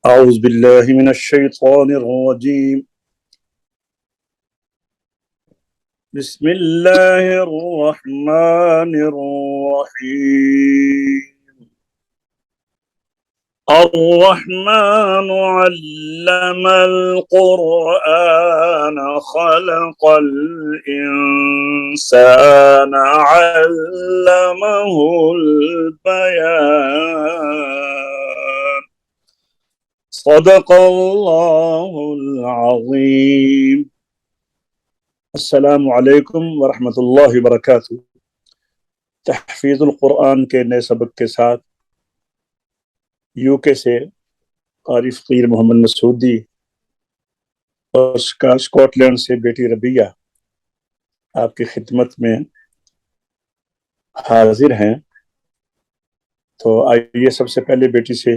أعوذ بالله من الشيطان الرجيم. بسم الله الرحمن الرحيم. الرحمن علم القرآن خلق الإنسان علمه البيان. صدق الله العظيم. अस्सलामु अलैकुम वरहमतुल्लाहि वबरकातुहू। तहफ़ीज़ुल कुरान के नए सबक के साथ यूके से क़ारी फ़क़ीर मोहम्मद मसूदी और स्कॉटलैंड से बेटी रबिया आपकी खिदमत में हाजिर हैं। तो आइए सबसे पहले बेटी से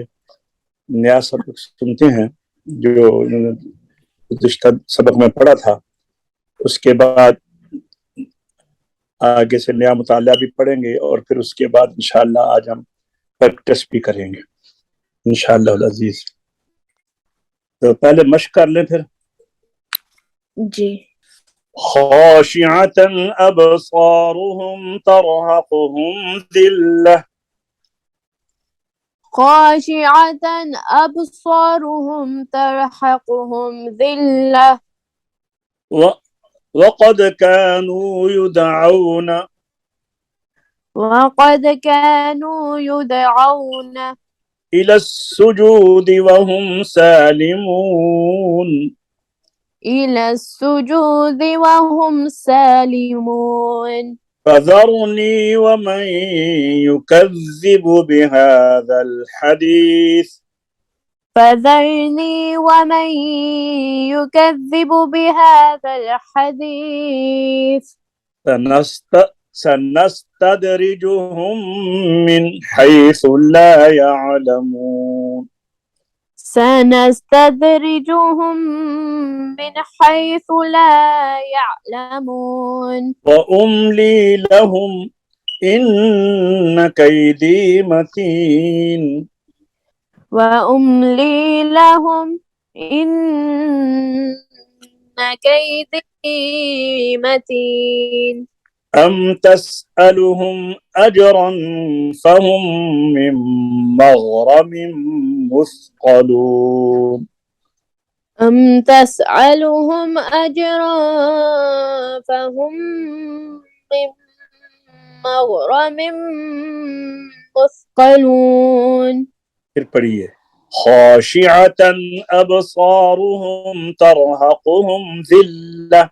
नया सबक सुनते हैं जो गुज़िश्ता सबक में पढ़ा था। उसके बाद आगे से नया मुताला भी पढ़ेंगे और फिर उसके बाद इंशाअल्लाह आज हम प्रैक्टिस भी करेंगे इंशाअल्लाह अज़ीज़। तो पहले मश्क कर लें फिर जी। खाशिअतन अबसारुहुम तरहक़ुहुम ज़िल्लह। खाशिअतन अबसारुहुम तरहक़ुहुम ज़िल्लह वक़द कानू युदअऊन वक़द कानू युदअऊन इलस्सुजूदि वहुम सालिमून। इलस्सुजूदि वहुम सालिमून। फज़रनी वमन युकज़्ज़िबु बिहाज़ल हदीस फज़रनी वमन युकज़्ज़िबु बिहाज़ल हदीस सनस्तदरिजुहुम मिन हैसु ला यअलमून। सनस्तदरिजुहुम मिन हैसु ला यअलमून। वउम्ली लहुम इन्न कैदी मतीन। वउम्ली लहुम इन्न कैदी मतीन। अम तस्अलुहुम अजरन फहुम मिन मग़रमिन मुस्क़लून। अम तस्अलुहुम अजरा फहुम मिन मग़रमिन मुस्क़लून। फिर पढ़िए खाशिअतन अबसारुहुम तरहक़ुहुम ज़िल्लह।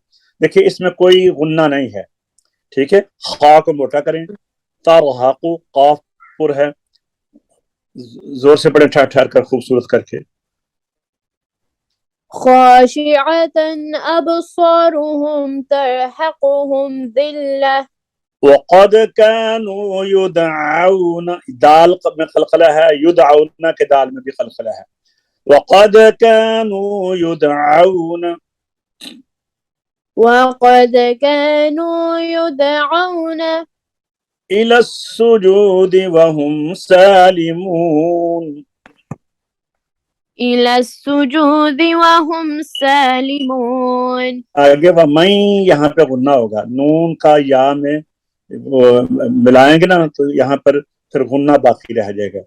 देखिए इसमें कोई गुन्ना नहीं है, ठीक है। खा को मोटा करें, तरहक़ु काफ पुर है, जोर से पढ़े ठहर ठहर कर खूबसूरत करके। खाशिअतन अबसारुहुम तरहक़ुहुम ज़िल्लह वक़द कानू युदअऊन, दाल में खलखला है, युदअऊन के दाल में भी खलखला है। वक़द कानू युदअऊन वक़द कानू युदअऊन इलस्सुजूदि वहुम सालिमून। इलस्सुजूदि वहुम सालिमून। आगे वह मई यहाँ पे गुन्ना होगा, नून का या में मिलाएंगे ना तो यहाँ पर फिर गुन्ना बाकी रह जाएगा।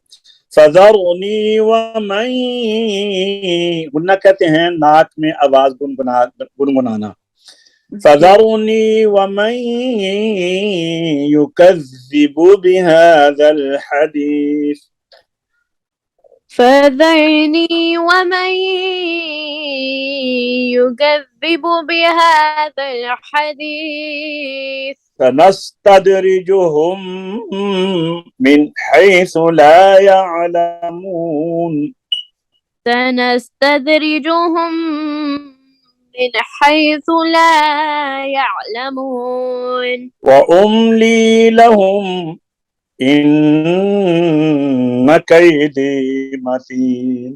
फज़रनी व मई, गुन्ना कहते हैं नाक में आवाज गुनगुनाना। फज़रनी व मई युकज़्ज़िबु बिहाज़ल हदीस। फज़रनी वमन युकज़्ज़िब बिहाज़ल हदीस सनस्तदरिजुहुम मिन हैसु ला यअलमून। सनस्तदरिजुहुम मिन हैसु ला यअलमून। वउम्ली लहुम इन्न कैदी मतीन।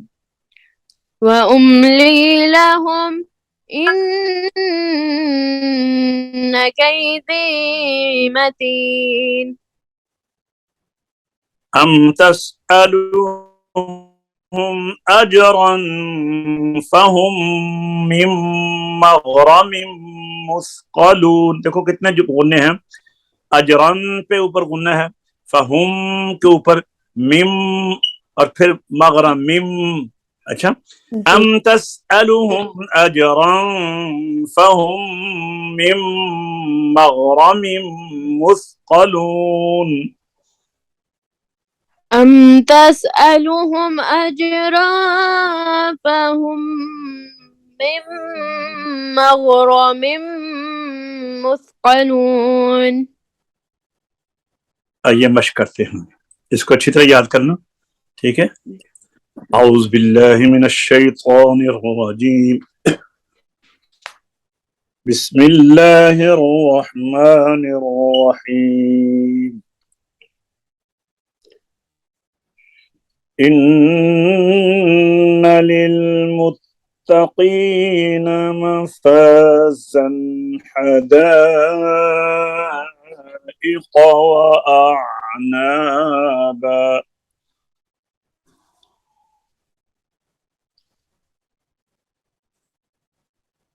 वउम्ली लहुम इन्न कैदी मतीन। अम तस्अलुहुम أجرا فهم من मग़रम मुस्क़लून। देखो कितने जो गुन्ने हैं, अजरन पे ऊपर गुन्ना है, फहुम के ऊपर मिम, और फिर मग़रम मिम। अच्छा, अम तस्अलुहुम अजरन फहुम मिन मग़रम मुस्क़लून। أم تسألهم أجرا فهم من مغرم مثقلون। आइए मश्क करते हैं, इसको अच्छी तरह याद करना, ठीक है। औज़ु बिल्लाहि मिनश शैतानिर रजीम, बिस्मिल्लाहिर रहमानिर रहीम। इन्न लिलमुत्तक़ीन मफ़ाज़न हदाइक़ व अअनाबा।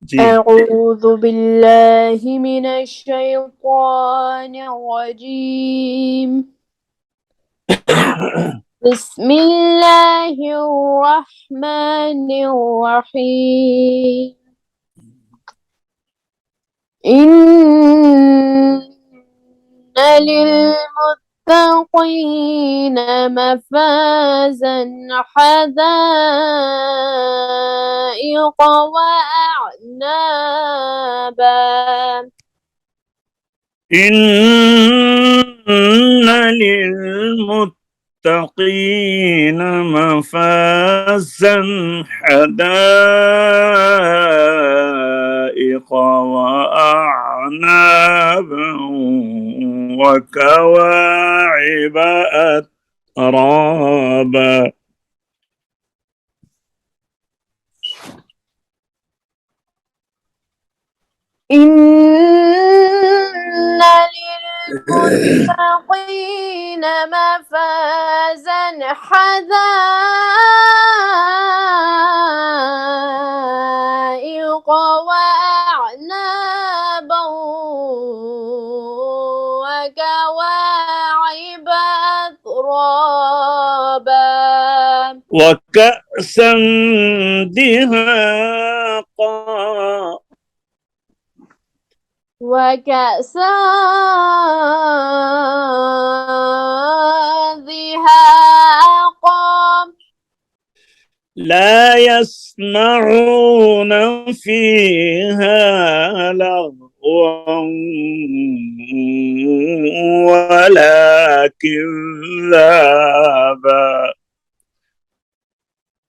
जी أعوذ بالله من الشيطان الرجيم، بسم الله الرحمن الرحيم. إن للمتقين مفازا حدائق وأعنابا. إن للمتقين مفازا حدائق وأعنابا وكواعب أترابا. إن للمتقين مفازا حدائق وأعنابا وكواعب أترابا وكأسا دهاقا. وكأسا دهاقا لا يسمعون فيها لغوا ولا كذابا.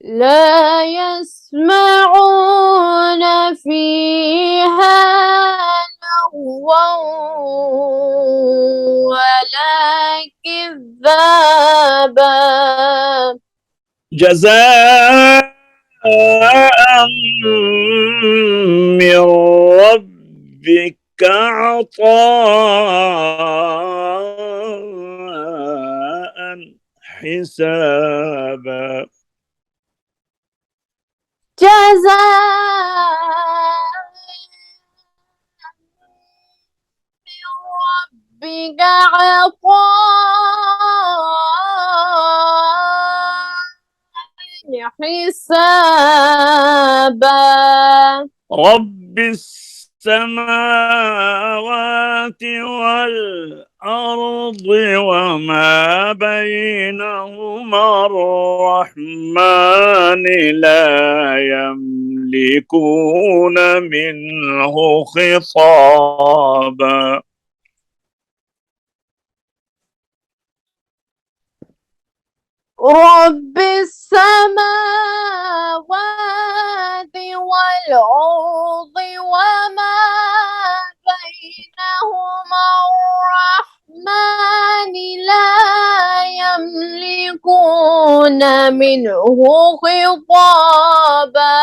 لا يسمعون فيها لغوا ولا كذابا. جزاء من ربك عطاء حسابا. جزاء من ربك عطاء حسابا. رب السماوات والأرض وما بينهما الرحمن لا يملكون منه خطابا. رب السماوات والأرض وما بينهما الرحمن لا يملكون منه خطابا.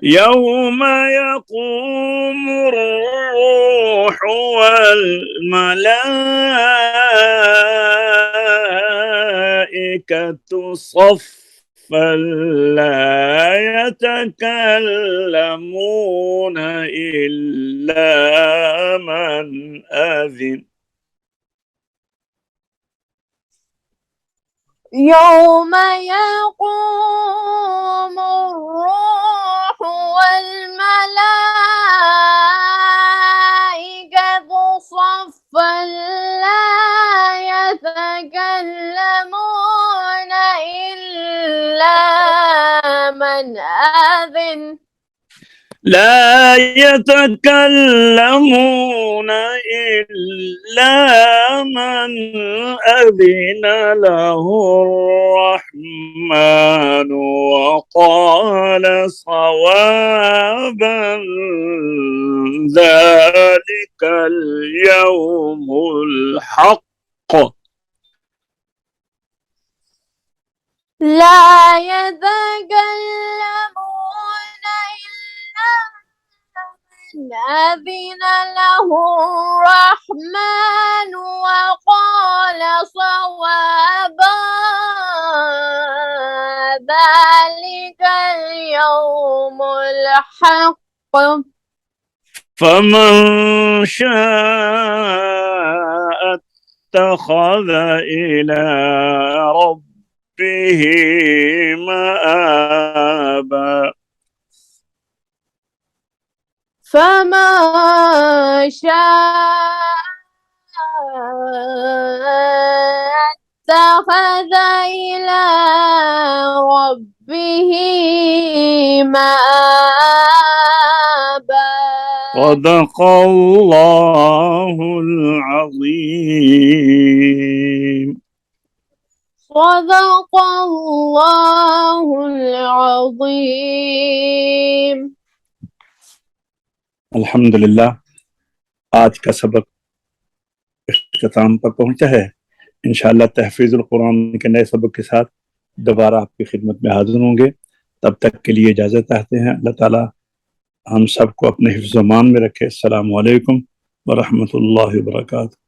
يوم يقوم الروح والملائكة صفا فلا يتكلمون إلا من أذن. يوم يقوم الروح والملائكة صفا لا يتكلمون إلا من أذن لا يتكلمون إلا من أذن له الرحمن وقال صوابا. ذلك اليوم الحق. لا يتكلمون إلا من أذن له الرحمن وقال صوابا. ذلك اليوم الحق. فمن شاء اتخذ إلى ربه مآبا. فمن شاء اتخذ إلى ربه مآبا. صدق الله العظيم. صدق الله العظيم. अल्हम्दुलिल्लाह, आज का सबक इख्तिताम पर पहुंचा है। इंशाअल्लाह तहफ़ीज़ुल कुरान के नए सबक के साथ दोबारा आपकी खिदमत में हाजिर होंगे। तब तक के लिए इजाज़त चाहते हैं। अल्लाह ताला हम सबको अपने हिफ्ज़-ओ-मान में रखे। अस्सलामु अलैकुम व रहमतुल्लाहि व बरकातुहू।